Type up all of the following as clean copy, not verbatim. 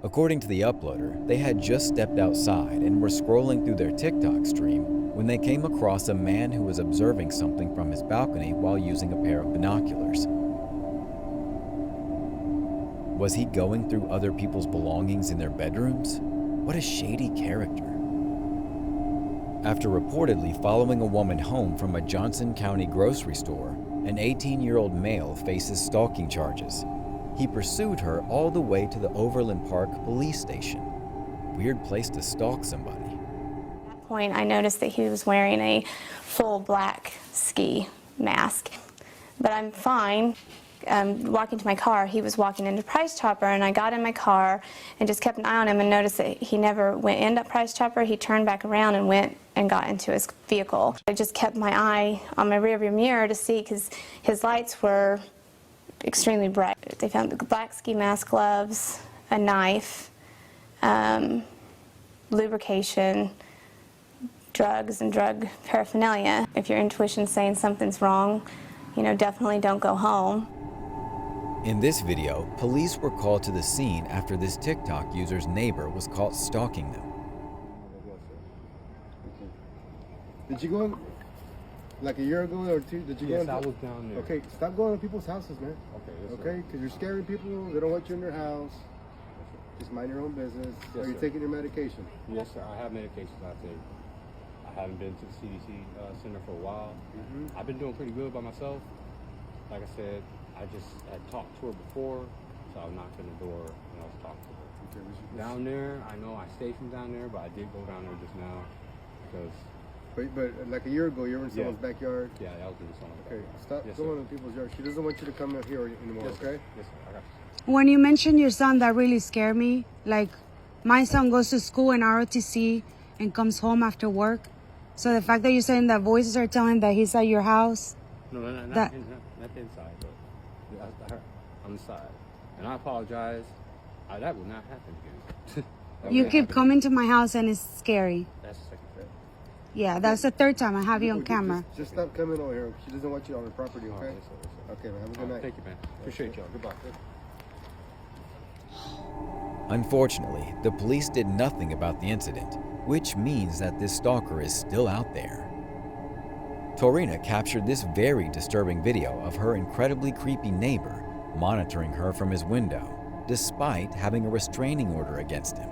According to the uploader, they had just stepped outside and were scrolling through their TikTok stream when they came across a man who was observing something from his balcony while using a pair of binoculars. Was he going through other people's belongings in their bedrooms? What a shady character. After reportedly following a woman home from a Johnson County grocery store, an 18-year-old male faces stalking charges. He pursued her all the way to the Overland Park police station. Weird place to stalk somebody. At that point, I noticed that he was wearing a full black ski mask. But I'm fine. Walking to my car, he was walking into Price Chopper, and I got in my car and just kept an eye on him and noticed that he never went into Price Chopper. He turned back around and went and got into his vehicle. I just kept my eye on my rearview mirror to see, because his lights were extremely bright. They found the black ski mask, gloves, a knife, lubrication, drugs, and drug paraphernalia. If your intuition's saying something's wrong, definitely don't go home. In this video, police were called to the scene after this TikTok user's neighbor was caught stalking them. Did you go like a year ago or two? Did you go? Yes, I was down there. Okay, stop going to people's houses, man. Okay. Okay, because you're scaring people. They don't want you in their house. Just mind your own business. Yes, Are you sir. taking your medication? Yes, sir. I have medications I take. I haven't been to the CDC center for a while. I've been doing pretty good by myself. Like I said, I just had talked to her before, so I knocked on the door and I was talking to her. Okay, Down there, I know I stayed from down there, but I did go down there just now because. But like a year ago, you were in someone's backyard. Yeah, that was in someone's Okay, backyard. stop Yes, going sir. in people's yard. She doesn't want you to come out here anymore. Yes, sir. Okay? Yes, sir. I got you. When you mentioned your son, that really scared me. Like, my son goes to school in ROTC and comes home after work. So the fact that you're saying that voices are telling that he's at your house. No, not That- inside, but on the side. And I apologize. That will not happen again. You keep coming to my house and it's scary. That's the second thing. Yeah, that's the third time I have you on camera. Just stop coming over here. She doesn't want you on her property, All okay? right, yes, sir, yes, sir. Okay, man. Have a good night. Thank you, man. Appreciate y'all. Goodbye. Unfortunately, the police did nothing about the incident, which means that this stalker is still out there. Torina captured this very disturbing video of her incredibly creepy neighbor monitoring her from his window, despite having a restraining order against him.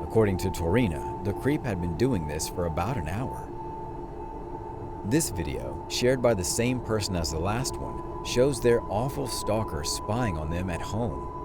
According to Torina, the creep had been doing this for about an hour. This video, shared by the same person as the last one, shows their awful stalker spying on them at home.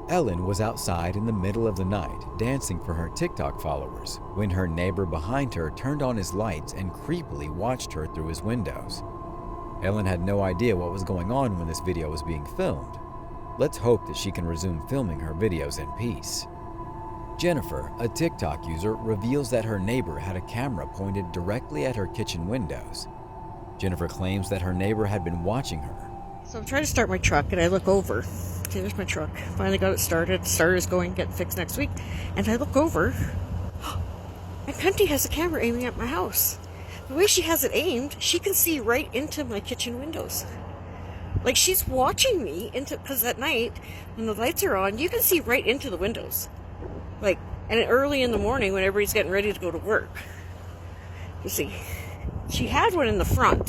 Ellen was outside in the middle of the night dancing for her TikTok followers when her neighbor behind her turned on his lights and creepily watched her through his windows. Ellen had no idea what was going on when this video was being filmed. Let's hope that she can resume filming her videos in peace. Jennifer, a TikTok user, reveals that her neighbor had a camera pointed directly at her kitchen windows. Jennifer claims that her neighbor had been watching her. So I'm trying to start my truck and I look over. Okay, there's my truck. Finally got it started. Starter is going to get fixed next week. And I look over. And Penty has a camera aiming at my house. The way she has it aimed, she can see right into my kitchen windows. Like she's watching me because at night when the lights are on, you can see right into the windows. Like, and early in the morning when everybody's getting ready to go to work. You see, she had one in the front.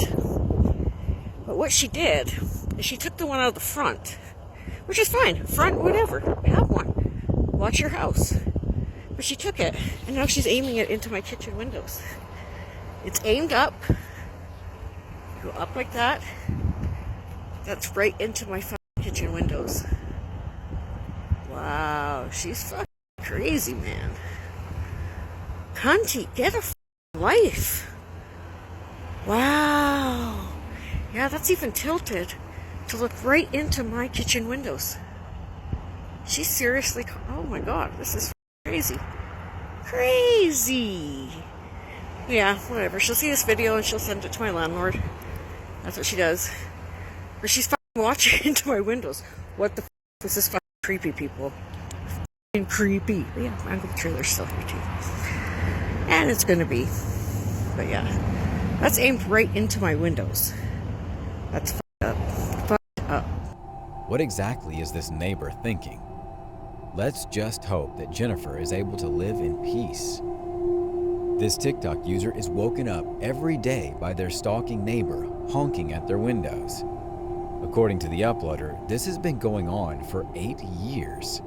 But what she did is she took the one out of the front, which is fine. Front, whatever. Have one. Watch your house. But But she took it, and now she's aiming it into my kitchen windows. It's aimed up. Go up like that. That's right into my kitchen windows. Wow, she's fucking crazy, man. Cunty, get a life. Wow. Yeah, that's even tilted to look right into my kitchen windows. She's seriously, oh my god, this is crazy. Crazy. Yeah, whatever. She'll see this video and she'll send it to my landlord. That's what she does. But she's fucking watching into my windows. What the is this fucking creepy, people? Fucking creepy. But yeah, my uncle trailer's still here too. And it's gonna be. But yeah, that's aimed right into my windows. That's fucked up. Fucked up. What exactly is this neighbor thinking? Let's just hope that Jennifer is able to live in peace. This TikTok user is woken up every day by their stalking neighbor honking at their windows. According to the uploader, this has been going on for 8 years.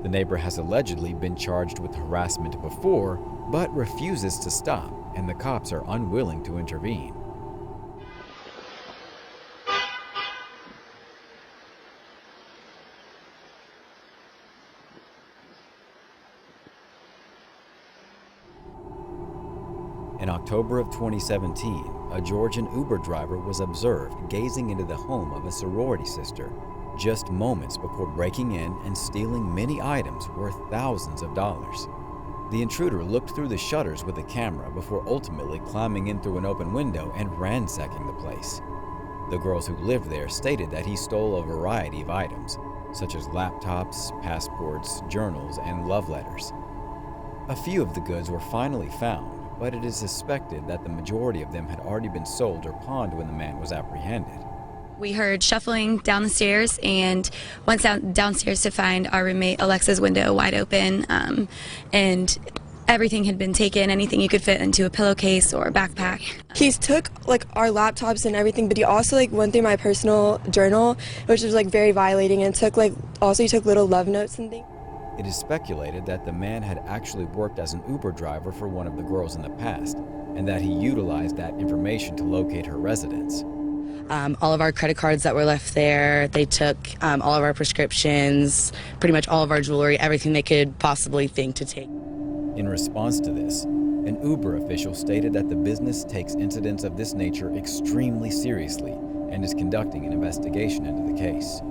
The neighbor has allegedly been charged with harassment before, but refuses to stop, and the cops are unwilling to intervene. In October of 2017, a Georgian Uber driver was observed gazing into the home of a sorority sister just moments before breaking in and stealing many items worth thousands of dollars. The intruder looked through the shutters with a camera before ultimately climbing in through an open window and ransacking the place. The girls who lived there stated that he stole a variety of items, such as laptops, passports, journals, and love letters. A few of the goods were finally found, but it is suspected that the majority of them had already been sold or pawned when the man was apprehended. We heard shuffling down the stairs and went downstairs to find our roommate Alexa's window wide open, and everything had been taken, anything you could fit into a pillowcase or a backpack. He took like our laptops and everything, but he also like went through my personal journal, which was like very violating, and he took little love notes and things. It is speculated that the man had actually worked as an Uber driver for one of the girls in the past, and that he utilized that information to locate her residence. All of our credit cards that were left there, they took all of our prescriptions, pretty much all of our jewelry, everything they could possibly think to take. In response to this, an Uber official stated that the business takes incidents of this nature extremely seriously and is conducting an investigation into the case.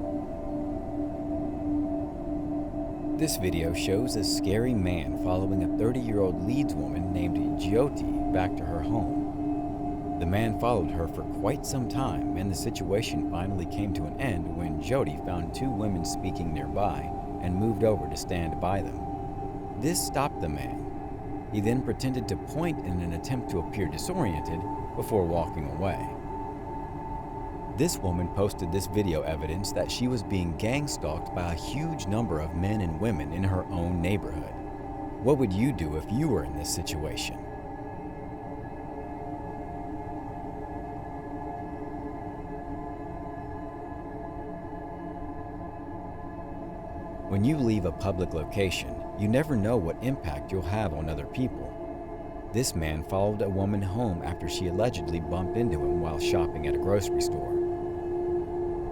This video shows a scary man following a 30-year-old Leeds woman named Jyoti back to her home. The man followed her for quite some time, and the situation finally came to an end when Jyoti found two women speaking nearby and moved over to stand by them. This stopped the man. He then pretended to point in an attempt to appear disoriented before walking away. This woman posted this video evidence that she was being gang-stalked by a huge number of men and women in her own neighborhood. What would you do if you were in this situation? When you leave a public location, you never know what impact you'll have on other people. This man followed a woman home after she allegedly bumped into him while shopping at a grocery store.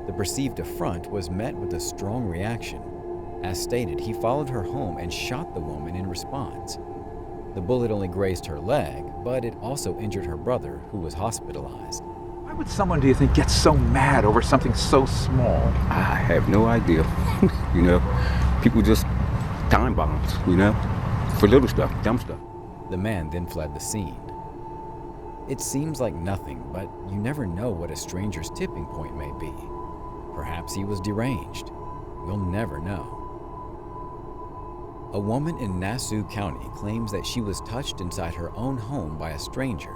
The perceived affront was met with a strong reaction. As stated, he followed her home and shot the woman in response. The bullet only grazed her leg, but it also injured her brother, who was hospitalized. Why would someone, do you think, get so mad over something so small? I have no idea. People just time bombs, for little stuff, dumb stuff. The man then fled the scene. It seems like nothing, but you never know what a stranger's tipping point may be. Perhaps he was deranged. We'll never know. A woman in Nassau County claims that she was touched inside her own home by a stranger.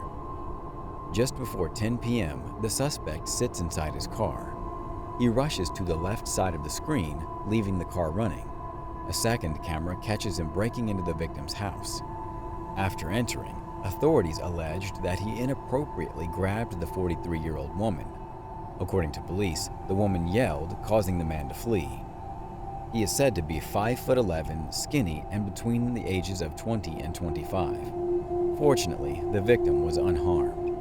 Just before 10 p.m., the suspect sits inside his car. He rushes to the left side of the screen, leaving the car running. A second camera catches him breaking into the victim's house. After entering, authorities alleged that he inappropriately grabbed the 43-year-old woman. According to police, the woman yelled, causing the man to flee. He is said to be 5'11", skinny, and between the ages of 20 and 25. Fortunately, the victim was unharmed.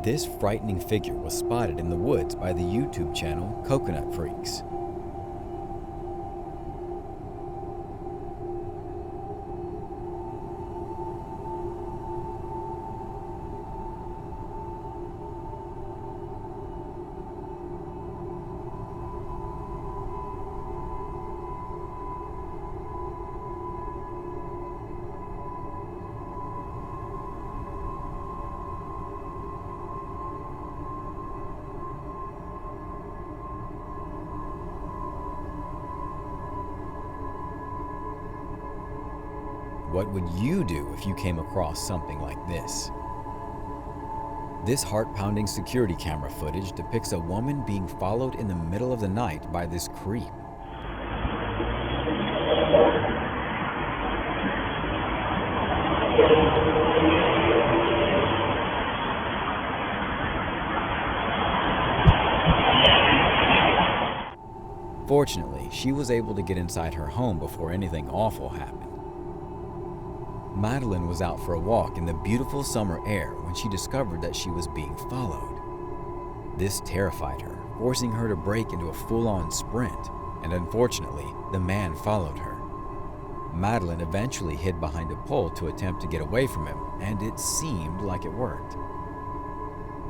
This frightening figure was spotted in the woods by the YouTube channel Coconut Freaks. What would you do if you came across something like this? This heart-pounding security camera footage depicts a woman being followed in the middle of the night by this creep. Fortunately, she was able to get inside her home before anything awful happened. Madeline was out for a walk in the beautiful summer air when she discovered that she was being followed. This terrified her, forcing her to break into a full-on sprint, and unfortunately, the man followed her. Madeline eventually hid behind a pole to attempt to get away from him, and it seemed like it worked.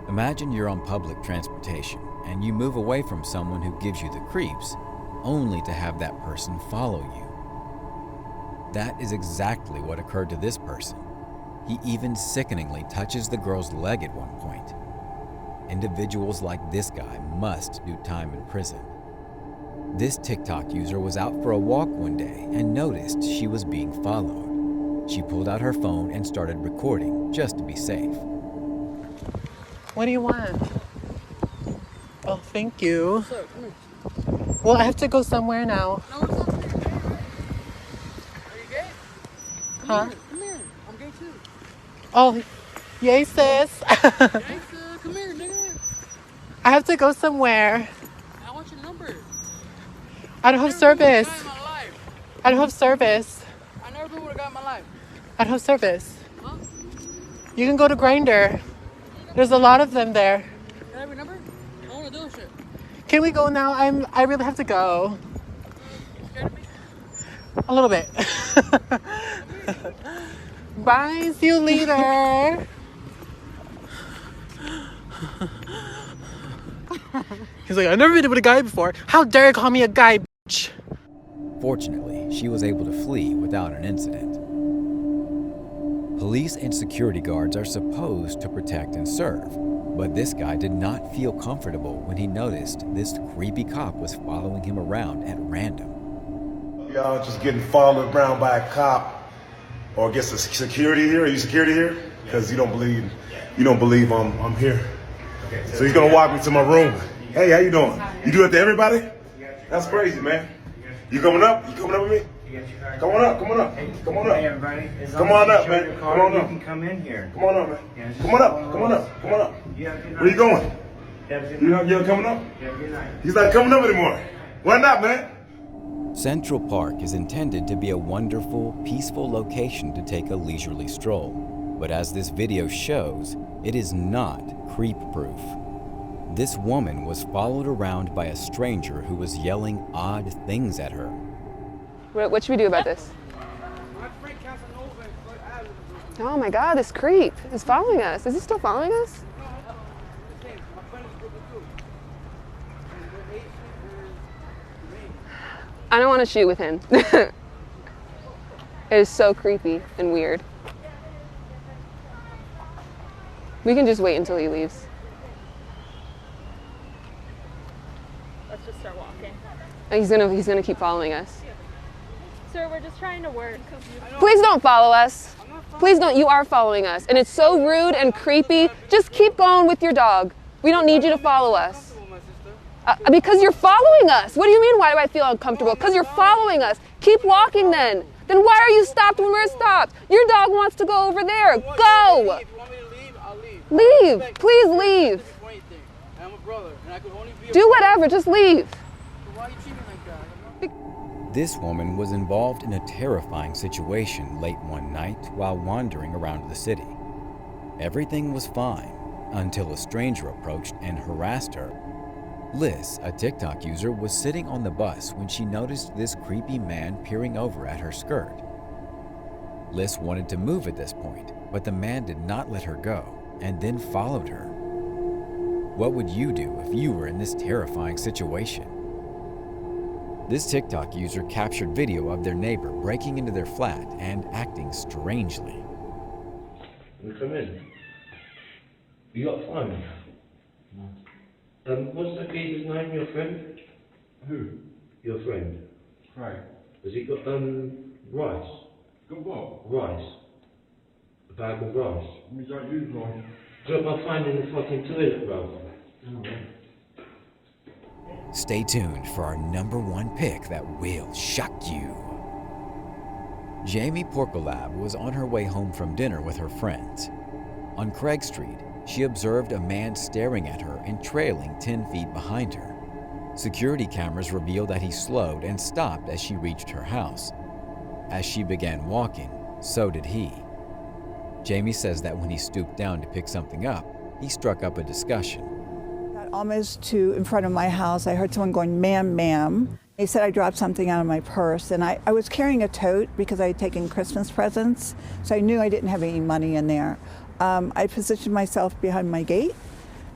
Imagine you're on public transportation, and you move away from someone who gives you the creeps, only to have that person follow you. That is exactly what occurred to this person. He even sickeningly touches the girl's leg at one point. Individuals like this guy must do time in prison. This TikTok user was out for a walk one day and noticed she was being followed. She pulled out her phone and started recording just to be safe. What do you want? Oh, thank you. Well, I have to go somewhere now. Huh? Come here. I'm gay too. Oh, yay, sis. Yay, sis. Come here, nigga. I have to go somewhere. I want your number. I don't have service. I don't have service. I never been with a guy in my life. I don't have service. Huh? You can go to Grindr. There's a lot of them there. Can I have your number? I want to do shit. Can we go now? I really have to go. You scared of me? A little bit. Bye, see you later. He's like, I've never been with a guy before. How dare you call me a guy, bitch? Fortunately, she was able to flee without an incident. Police and security guards are supposed to protect and serve, but this guy did not feel comfortable when he noticed this creepy cop was following him around at random. Y'all just getting followed around by a cop, or I guess a security here. Are you security here? Because you don't believe I'm here. So he's gonna walk me to my room. Hey, how you doing? You do it to everybody? That's crazy, man. You coming up? You coming up with me? Come on up. Come on up. Come on up. Hey, everybody. Come on up, man. Come on up. You can come in here. Come on up, man. Come on up. Come on up. Come on up. Where you going? You're coming up? He's not coming up anymore. Why not, man? Central Park is intended to be a wonderful, peaceful location to take a leisurely stroll. But as this video shows, it is not creep-proof. This woman was followed around by a stranger who was yelling odd things at her. What should we do about this? Oh my God, this creep is following us. Is he still following us? I don't want to shoot with him. It is so creepy and weird. We can just wait until he leaves. Let's just start walking. He's gonna keep following us. Sir, we're just trying to work. Please don't follow us. Please don't. You are following us, and it's so rude and creepy. Just keep going with your dog. We don't need you to follow us. Because you're following us. What do you mean, why do I feel uncomfortable? Because you're following us. Keep walking then. Then why are you stopped when we're stopped? Your dog wants to go over there. Go. Leave. Please leave. Do whatever. Just leave. Why are you treating me like that? This woman was involved in a terrifying situation late one night while wandering around the city. Everything was fine until a stranger approached and harassed her. Liz, a TikTok user, was sitting on the bus when she noticed this creepy man peering over at her skirt. Liz wanted to move at this point, but the man did not let her go and then followed her. What would you do if you were in this terrifying situation? This TikTok user captured video of their neighbor breaking into their flat and acting strangely. Come in. You got phone? No. What's that geezer's name, your friend? Who? Your friend. Right. Has he got rice? Got what? Rice. A bag of rice. We don't use rice. Drop my phone in the fucking toilet, bro. Stay tuned for our #1 pick that will shock you. Jamie Porkolab was on her way home from dinner with her friends. On Craig Street, she observed a man staring at her and trailing 10 feet behind her. Security cameras revealed that he slowed and stopped as she reached her house. As she began walking, so did he. Jamie says that when he stooped down to pick something up, he struck up a discussion. Almost to in front of my house, I heard someone going, "Ma'am, ma'am." He said I dropped something out of my purse, and I was carrying a tote because I had taken Christmas presents, so I knew I didn't have any money in there. I positioned myself behind my gate,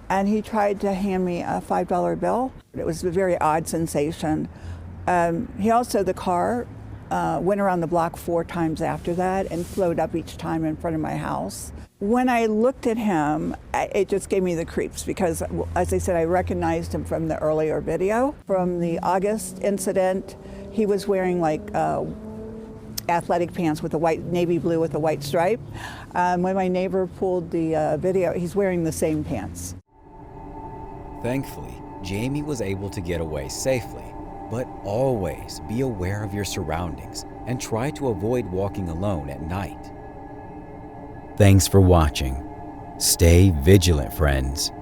and he tried to hand me a $5 bill. It was a very odd sensation. The car went around the block 4 times after that and slowed up each time in front of my house. When I looked at him, it just gave me the creeps because, as I said, I recognized him from the earlier video. From the August incident, he was wearing athletic pants with a white, navy blue with a white stripe. When my neighbor pulled the video, he's wearing the same pants. Thankfully, Jamie was able to get away safely, but always be aware of your surroundings and try to avoid walking alone at night. Thanks for watching. Stay vigilant, friends.